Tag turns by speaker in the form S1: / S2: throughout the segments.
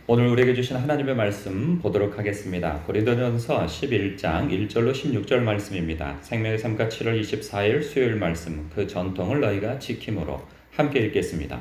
S1: 오늘 우리에게 주신 하나님의 말씀 보도록 하겠습니다. 고린도전서 11장 1절로 16절 말씀입니다. 생명의 삶과 7월 24일 수요일 말씀, 그 전통을 너희가 지킴으로 함께 읽겠습니다.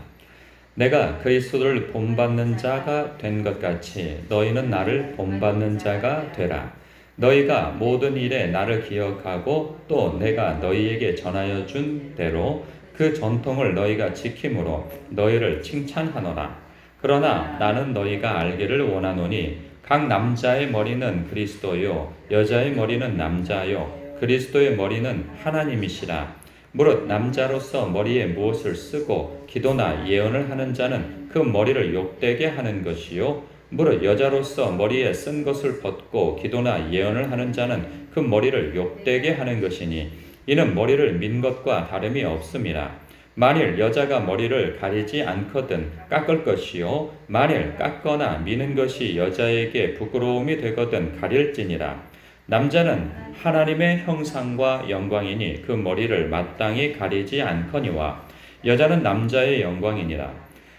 S1: 내가 그리스도를 본받는 자가 된 것 같이 너희는 나를 본받는 자가 되라. 너희가 모든 일에 나를 기억하고 또 내가 너희에게 전하여 준 대로 그 전통을 너희가 지킴으로 너희를 칭찬하노라. 그러나 나는 너희가 알기를 원하노니 각 남자의 머리는 그리스도요 여자의 머리는 남자요 그리스도의 머리는 하나님이시라. 무릇 남자로서 머리에 무엇을 쓰고 기도나 예언을 하는 자는 그 머리를 욕되게 하는 것이요 무릇 여자로서 머리에 쓴 것을 벗고 기도나 예언을 하는 자는 그 머리를 욕되게 하는 것이니 이는 머리를 민 것과 다름이 없음이라. 만일 여자가 머리를 가리지 않거든 깎을 것이요 만일 깎거나 미는 것이 여자에게 부끄러움이 되거든 가릴지니라. 남자는 하나님의 형상과 영광이니 그 머리를 마땅히 가리지 않거니와 여자는 남자의 영광이니라.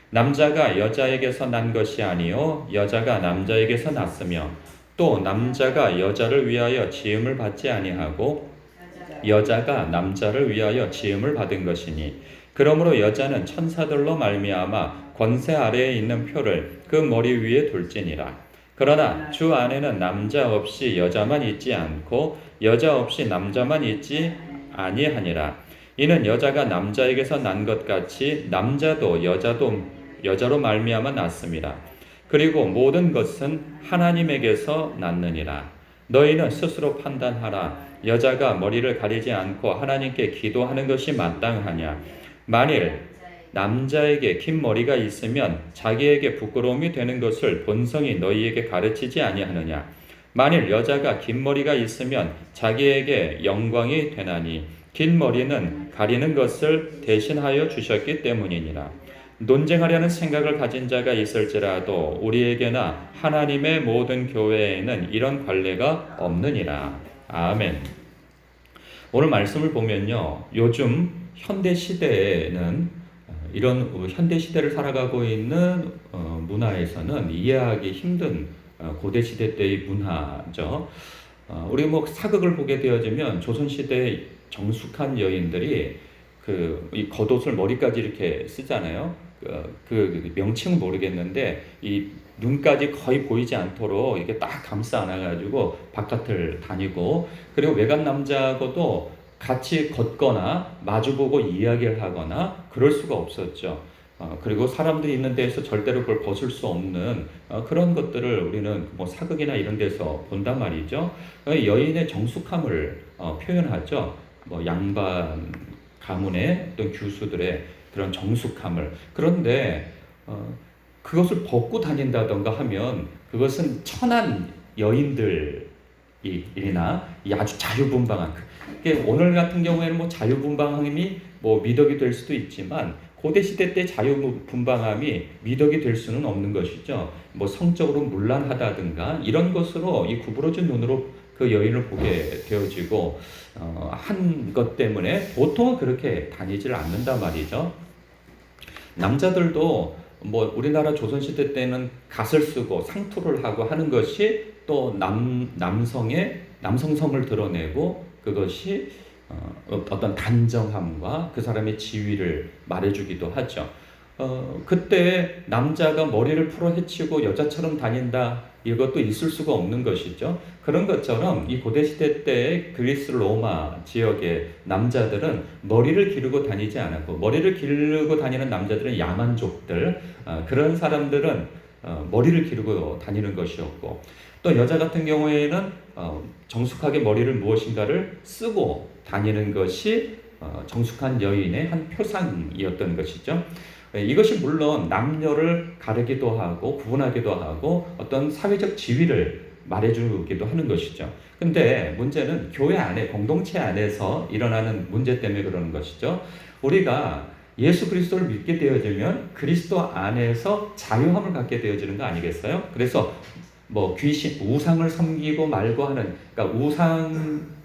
S1: 남자가 여자에게서 난 것이 아니요 여자가 남자에게서 났으며 또 남자가 여자를 위하여 지음을 받지 아니하고 여자가 남자를 위하여 지음을 받은 것이니 그러므로 여자는 천사들로 말미암아 권세 아래에 있는 표를 그 머리 위에 둘지니라. 그러나 주 안에는 남자 없이 여자만 있지 않고 여자 없이 남자만 있지 아니하니라. 이는 여자가 남자에게서 난 것 같이 남자도 여자로 말미암아 났음이라. 그리고 모든 것은 하나님에게서 났느니라. 너희는 스스로 판단하라. 여자가 머리를 가리지 않고 하나님께 기도하는 것이 마땅하냐. 만일 남자에게 긴 머리가 있으면 자기에게 부끄러움이 되는 것을 본성이 너희에게 가르치지 아니하느냐. 만일 여자가 긴 머리가 있으면 자기에게 영광이 되나니 긴 머리는 가리는 것을 대신하여 주셨기 때문이니라. 논쟁하려는 생각을 가진 자가 있을지라도 우리에게나 하나님의 모든 교회에는 이런 관례가 없느니라. 아멘. 오늘 말씀을 보면요, 요즘 현대 시대에는 이런 현대 시대를 살아가고 있는 문화에서는 이해하기 힘든 고대 시대 때의 문화죠. 우리 뭐 사극을 보게 되어지면 조선 시대 정숙한 여인들이 이 겉옷을 머리까지 이렇게 쓰잖아요. 그 명칭은 모르겠는데 이 눈까지 거의 보이지 않도록 이렇게 딱 감싸 안아가지고 바깥을 다니고, 그리고 외간 남자하고도 같이 걷거나 마주보고 이야기를 하거나 그럴 수가 없었죠. 그리고 사람들이 있는 데에서 절대로 그걸 벗을 수 없는 그런 것들을 우리는 뭐 사극이나 이런 데서 본단 말이죠. 여인의 정숙함을 표현하죠. 뭐 양반 가문의 어떤 규수들의 그런 정숙함을. 그런데 그것을 벗고 다닌다던가 하면 그것은 천한 여인들이나 아주 자유분방한, 오늘 같은 경우에는 뭐 자유분방함이 뭐 미덕이 될 수도 있지만 고대 시대 때 자유분방함이 미덕이 될 수는 없는 것이죠. 뭐 성적으로 문란하다든가 이런 것으로 이 구부러진 눈으로 그 여인을 보게 되어지고 한 것 때문에 보통은 그렇게 다니질 않는단 말이죠. 남자들도 뭐 우리나라 조선시대 때는 갓을 쓰고 상투를 하고 하는 것이 또 남성성을 드러내고 그것이 어떤 단정함과 그 사람의 지위를 말해주기도 하죠. 그때 남자가 머리를 풀어 헤치고 여자처럼 다닌다, 이것도 있을 수가 없는 것이죠. 그런 것처럼 이 고대시대 때 그리스 로마 지역의 남자들은 머리를 기르고 다니지 않았고, 머리를 기르고 다니는 남자들은 야만족들, 그런 사람들은 머리를 기르고 다니는 것이었고, 또 여자 같은 경우에는 정숙하게 머리를 무엇인가를 쓰고 다니는 것이 정숙한 여인의 한 표상이었던 것이죠. 이것이 물론 남녀를 가르기도 하고 구분하기도 하고 어떤 사회적 지위를 말해주기도 하는 것이죠. 근데 문제는 교회 안에, 공동체 안에서 일어나는 문제 때문에 그러는 것이죠. 우리가 예수 그리스도를 믿게 되어지면 그리스도 안에서 자유함을 갖게 되어지는 거 아니겠어요? 그래서 뭐 귀신, 우상을 섬기고 말고 하는, 그러니까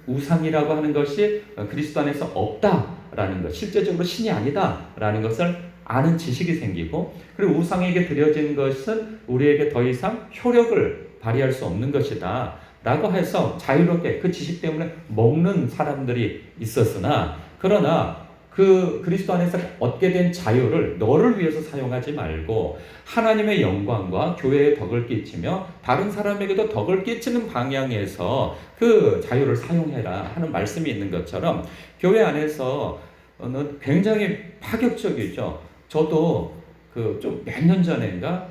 S1: 우상이라고 하는 것이 그리스도 안에서 없다라는 것, 실제적으로 신이 아니다라는 것을 아는 지식이 생기고, 그리고 우상에게 드려진 것은 우리에게 더 이상 효력을 발휘할 수 없는 것이다 라고 해서 자유롭게 그 지식 때문에 먹는 사람들이 있었으나, 그러나 그 그리스도 안에서 얻게 된 자유를 너를 위해서 사용하지 말고 하나님의 영광과 교회에 덕을 끼치며 다른 사람에게도 덕을 끼치는 방향에서 그 자유를 사용해라 하는 말씀이 있는 것처럼, 교회 안에서는 굉장히 파격적이죠. 저도 그 좀 몇 년 전인가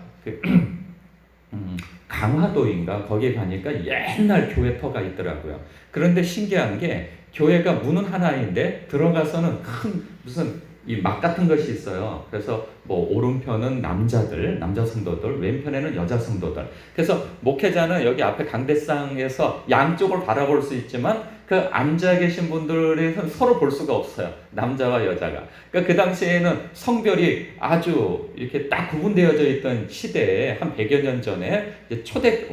S1: 강화도인가 거기에 가니까 옛날 교회터가 있더라고요. 그런데 신기한 게 교회가 문은 하나인데 들어가서는 큰 무슨 이 막 같은 것이 있어요. 그래서 뭐 오른편은 남자들, 남자 성도들, 왼편에는 여자 성도들. 그래서 목회자는 여기 앞에 강대상에서 양쪽을 바라볼 수 있지만 그 앉아 계신 분들이 서로 볼 수가 없어요. 남자와 여자가. 그러니까 그 당시에는 성별이 아주 이렇게 딱 구분되어져 있던 시대에 한 100여 년 전에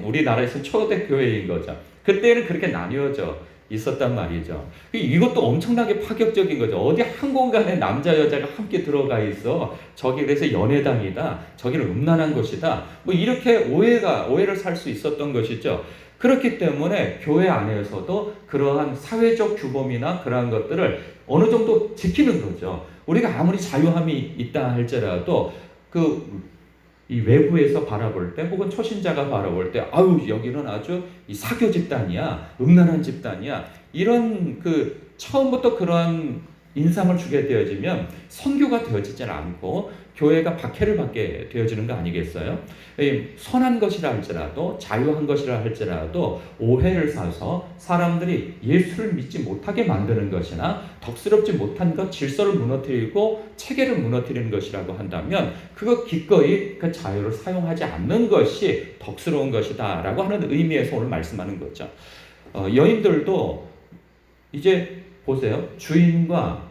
S1: 우리나라에서는 초대 교회인 거죠. 그때는 그렇게 나뉘어져 있었단 말이죠. 이것도 엄청나게 파격적인 거죠. 어디 한 공간에 남자 여자가 함께 들어가 있어. 저기 그래서 연회당이다. 저기는 음란한 곳이다. 뭐 이렇게 오해를 살 수 있었던 것이죠. 그렇기 때문에 교회 안에서도 그러한 사회적 규범이나 그러한 것들을 어느 정도 지키는 거죠. 우리가 아무리 자유함이 있다 할지라도 이 외부에서 바라볼 때 혹은 초신자가 바라볼 때 아유 여기는 아주 이 사교 집단이야, 음란한 집단이야, 이런 처음부터 그런 인상을 주게 되어지면 선교가 되어지지 않고 교회가 박해를 받게 되어지는 거 아니겠어요? 선한 것이라 할지라도 자유한 것이라 할지라도 오해를 사서 사람들이 예수를 믿지 못하게 만드는 것이나 덕스럽지 못한 것, 질서를 무너뜨리고 체계를 무너뜨리는 것이라고 한다면 그거 기꺼이 그 자유를 사용하지 않는 것이 덕스러운 것이다 라고 하는 의미에서 오늘 말씀하는 거죠. 여인들도 이제 보세요. 주인과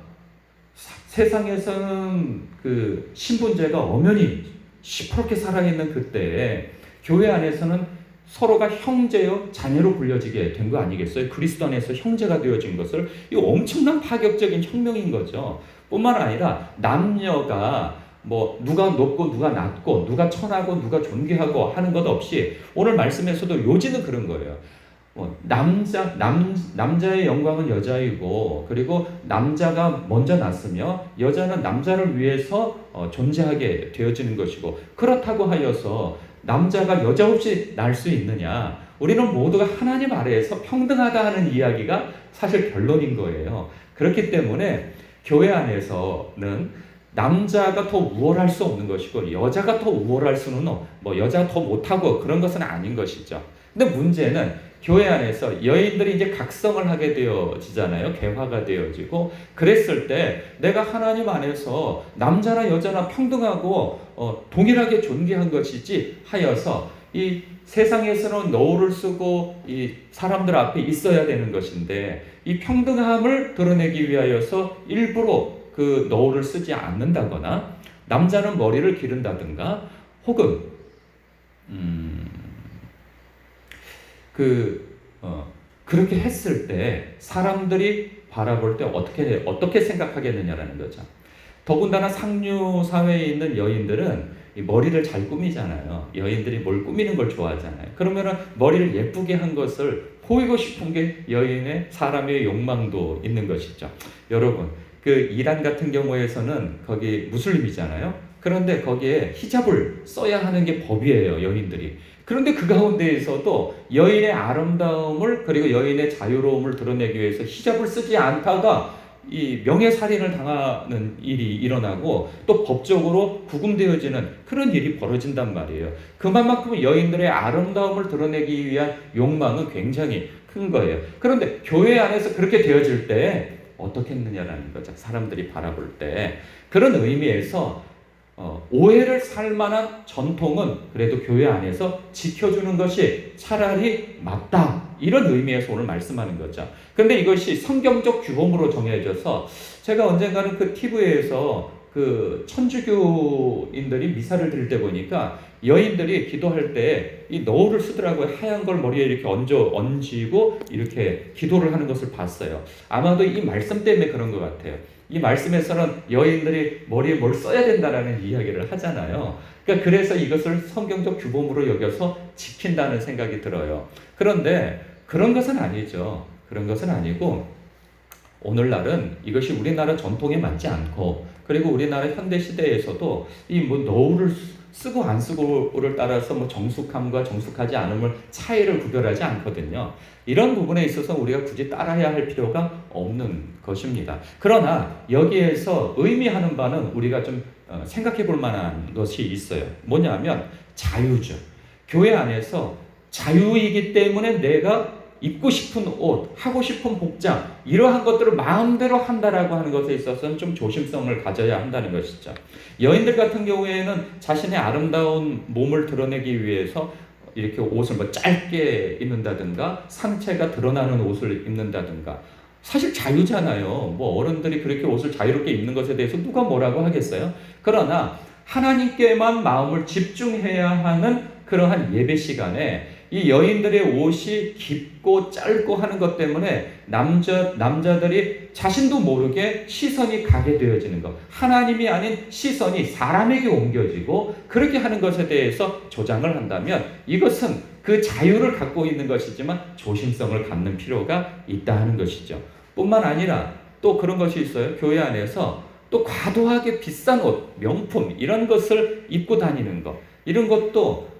S1: 세상에서는 그 신분제가 엄연히 시퍼렇게 살아있는 그때에 교회 안에서는 서로가 형제요 자녀로 불려지게 된 거 아니겠어요? 그리스도 안에서 형제가 되어진 것을, 이 엄청난 파격적인 혁명인 거죠. 뿐만 아니라 남녀가 뭐 누가 높고 누가 낮고 누가 천하고 누가 존귀하고 하는 것 없이 오늘 말씀에서도 요지는 그런 거예요. 남자의 영광은 여자이고, 그리고 남자가 먼저 났으며 여자는 남자를 위해서 존재하게 되어지는 것이고, 그렇다고 하여서 남자가 여자 없이 날 수 있느냐? 우리는 모두가 하나님 아래에서 평등하다 하는 이야기가 사실 결론인 거예요. 그렇기 때문에 교회 안에서는 남자가 더 우월할 수 없는 것이고 여자가 더 우월할 수는 여자가 더 못하고 그런 것은 아닌 것이죠. 근데 문제는 교회 안에서 여인들이 이제 각성을 하게 되어지잖아요. 개화가 되어지고, 그랬을 때 내가 하나님 안에서 남자나 여자나 평등하고 동일하게 존귀한 것이지 하여서 이 세상에서는 너울을 쓰고 이 사람들 앞에 있어야 되는 것인데 이 평등함을 드러내기 위하여서 일부러 그 너울을 쓰지 않는다거나 남자는 머리를 기른다든가 혹은 그렇게 했을 때 사람들이 바라볼 때 어떻게 생각하겠느냐라는 거죠. 더군다나 상류 사회에 있는 여인들은 이 머리를 잘 꾸미잖아요. 여인들이 뭘 꾸미는 걸 좋아하잖아요. 그러면은 머리를 예쁘게 한 것을 보이고 싶은 게 사람의 욕망도 있는 것이죠. 여러분, 그 이란 같은 경우에서는 거기 무슬림이잖아요. 그런데 거기에 히잡을 써야 하는 게 법이에요, 여인들이. 그런데 그 가운데에서도 여인의 아름다움을 그리고 여인의 자유로움을 드러내기 위해서 히잡을 쓰지 않다가 이 명예살인을 당하는 일이 일어나고 또 법적으로 구금되어지는 그런 일이 벌어진단 말이에요. 그만큼 여인들의 아름다움을 드러내기 위한 욕망은 굉장히 큰 거예요. 그런데 교회 안에서 그렇게 되어질 때 어떻게 했느냐라는 거죠. 사람들이 바라볼 때. 그런 의미에서 오해를 살 만한 전통은 그래도 교회 안에서 지켜주는 것이 차라리 맞다. 이런 의미에서 오늘 말씀하는 거죠. 근데 이것이 성경적 규범으로 정해져서 제가 언젠가는 그 TV에서 그 천주교인들이 미사를 드릴 때 보니까 여인들이 기도할 때 이 너울을 쓰더라고요. 하얀 걸 머리에 이렇게 얹히고 이렇게 기도를 하는 것을 봤어요. 아마도 이 말씀 때문에 그런 것 같아요. 이 말씀에서는 여인들이 머리에 뭘 써야 된다라는 이야기를 하잖아요. 그러니까 그래서 이것을 성경적 규범으로 여겨서 지킨다는 생각이 들어요. 그런데 그런 것은 아니죠. 그런 것은 아니고 오늘날은 이것이 우리나라 전통에 맞지 않고, 그리고 우리나라 현대 시대에서도 이 뭐 너울을 쓰고 안 쓰고를 따라서 뭐 정숙함과 정숙하지 않음을 차이를 구별하지 않거든요. 이런 부분에 있어서 우리가 굳이 따라야 할 필요가 없는 것입니다. 그러나 여기에서 의미하는 바는 우리가 좀 생각해 볼 만한 것이 있어요. 뭐냐면 자유죠. 교회 안에서 자유이기 때문에 내가 입고 싶은 옷, 하고 싶은 복장, 이러한 것들을 마음대로 한다라고 하는 것에 있어서는 좀 조심성을 가져야 한다는 것이죠. 여인들 같은 경우에는 자신의 아름다운 몸을 드러내기 위해서 이렇게 옷을 뭐 짧게 입는다든가 상체가 드러나는 옷을 입는다든가, 사실 자유잖아요. 뭐 어른들이 그렇게 옷을 자유롭게 입는 것에 대해서 누가 뭐라고 하겠어요? 그러나 하나님께만 마음을 집중해야 하는 그러한 예배 시간에 이 여인들의 옷이 깊고 짧고 하는 것 때문에 남자들이 자신도 모르게 시선이 가게 되어지는 것, 하나님이 아닌 시선이 사람에게 옮겨지고 그렇게 하는 것에 대해서 조장을 한다면 이것은 그 자유를 갖고 있는 것이지만 조심성을 갖는 필요가 있다 하는 것이죠. 뿐만 아니라 또 그런 것이 있어요. 교회 안에서 또 과도하게 비싼 옷, 명품 이런 것을 입고 다니는 것, 이런 것도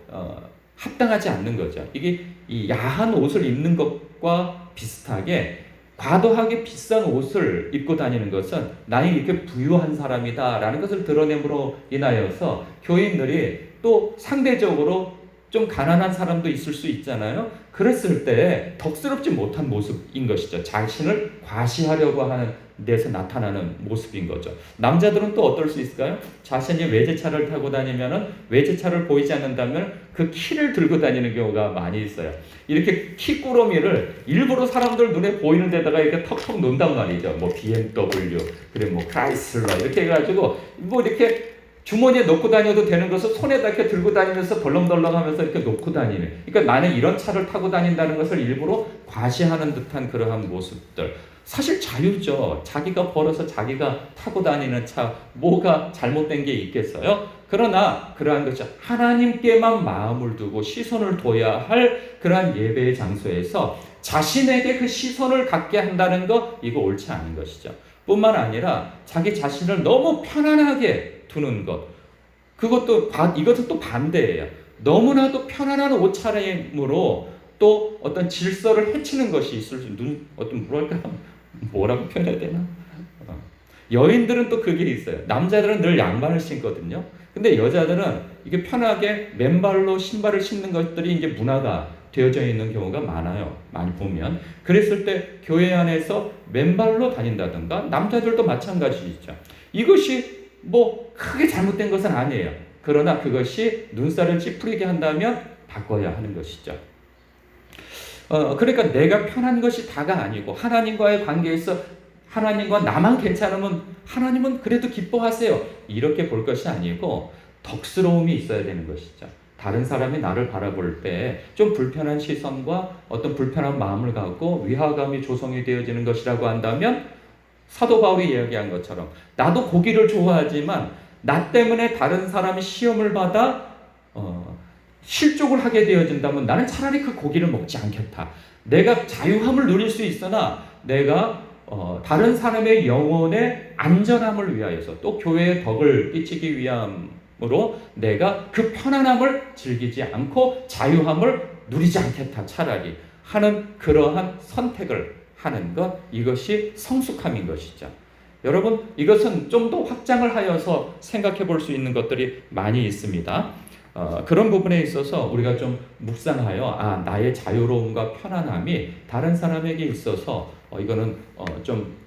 S1: 합당하지 않는 거죠. 이게 이 야한 옷을 입는 것과 비슷하게 과도하게 비싼 옷을 입고 다니는 것은 나는 이렇게 부유한 사람이다라는 것을 드러냄으로 인하여서 교인들이 또 상대적으로 좀 가난한 사람도 있을 수 있잖아요. 그랬을 때 덕스럽지 못한 모습인 것이죠. 자신을 과시하려고 하는 데서 나타나는 모습인 거죠. 남자들은 또 어떨 수 있을까요? 자신이 외제차를 타고 다니면은 외제차를 보이지 않는다면 그 키를 들고 다니는 경우가 많이 있어요. 이렇게 키꾸러미를 일부러 사람들 눈에 보이는 데다가 이렇게 턱턱 놓는단 말이죠. 뭐 BMW, 그리고 뭐 크라이슬러 이렇게 해가지고 뭐 이렇게 주머니에 넣고 다녀도 되는 것을 손에다 이렇게 들고 다니면서 덜렁덜렁하면서 이렇게 놓고 다니는. 그러니까 나는 이런 차를 타고 다닌다는 것을 일부러 과시하는 듯한 그러한 모습들. 사실 자유죠. 자기가 벌어서 자기가 타고 다니는 차, 뭐가 잘못된 게 있겠어요? 그러나 그러한 것이 하나님께만 마음을 두고 시선을 둬야 할 그러한 예배의 장소에서 자신에게 그 시선을 갖게 한다는 것, 이거 옳지 않은 것이죠. 뿐만 아니라 자기 자신을 너무 편안하게 두는 것, 이것은 또 반대예요. 너무나도 편안한 옷차림으로 또 어떤 질서를 해치는 것이 있을 수 있는, 뭐라고 표현해야 되나? 여인들은 또 그게 있어요. 남자들은 늘 양말을 신거든요. 근데 여자들은 이게 편하게 맨발로 신발을 신는 것들이 이제 문화가 되어져 있는 경우가 많아요. 많이 보면. 그랬을 때 교회 안에서 맨발로 다닌다든가, 남자들도 마찬가지죠. 이것이 뭐 크게 잘못된 것은 아니에요. 그러나 그것이 눈살을 찌푸리게 한다면 바꿔야 하는 것이죠. 그러니까 내가 편한 것이 다가 아니고 하나님과의 관계에서 하나님과 나만 괜찮으면 하나님은 그래도 기뻐하세요. 이렇게 볼 것이 아니고 덕스러움이 있어야 되는 것이죠. 다른 사람이 나를 바라볼 때 좀 불편한 시선과 어떤 불편한 마음을 갖고 위화감이 조성이 되어지는 것이라고 한다면 사도 바울이 이야기한 것처럼 나도 고기를 좋아하지만 나 때문에 다른 사람이 시험을 받아 실족을 하게 되어진다면 나는 차라리 그 고기를 먹지 않겠다. 내가 자유함을 누릴 수 있으나 내가 다른 사람의 영혼의 안전함을 위하여서 또 교회의 덕을 끼치기 위함으로 내가 그 편안함을 즐기지 않고 자유함을 누리지 않겠다. 차라리 하는 그러한 선택을 하는 것, 이것이 성숙함인 것이죠. 여러분, 이것은 좀 더 확장을 하여서 생각해 볼 수 있는 것들이 많이 있습니다. 그런 부분에 있어서 우리가 좀 묵상하여 나의 자유로움과 편안함이 다른 사람에게 있어서 이거는 좀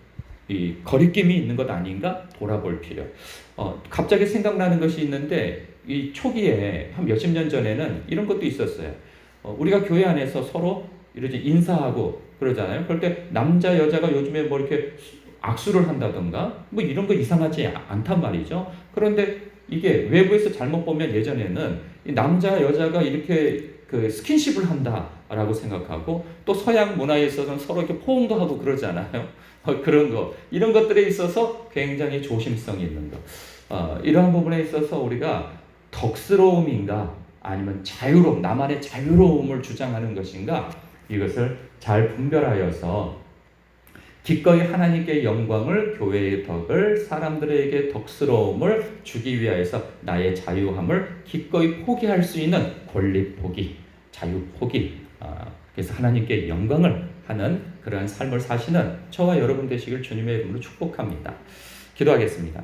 S1: 이 거리낌이 있는 것 아닌가 돌아볼 필요. 갑자기 생각나는 것이 있는데 이 초기에 한 몇십 년 전에는 이런 것도 있었어요. 우리가 교회 안에서 서로 이렇게 인사하고 그러잖아요. 그럴 때 남자 여자가 요즘에 뭐 이렇게 악수를 한다던가 뭐 이런 거 이상하지 않단 말이죠. 그런데 이게 외부에서 잘못 보면 예전에는 이 남자 여자가 이렇게 그 스킨십을 한다라고 생각하고 또 서양 문화에 있어서는 서로 이렇게 포옹도 하고 그러잖아요. 그런 거 이런 것들에 있어서 굉장히 조심성이 있는 거. 이러한 부분에 있어서 우리가 덕스러움인가 아니면 자유로움, 나만의 자유로움을 주장하는 것인가 이것을 잘 분별하여서 기꺼이 하나님께 영광을, 교회의 덕을, 사람들에게 덕스러움을 주기 위하여서 나의 자유함을 기꺼이 포기할 수 있는 권리 포기, 자유 포기, 그래서 하나님께 영광을 하는 그러한 삶을 사시는 저와 여러분 되시길 주님의 이름으로 축복합니다. 기도하겠습니다.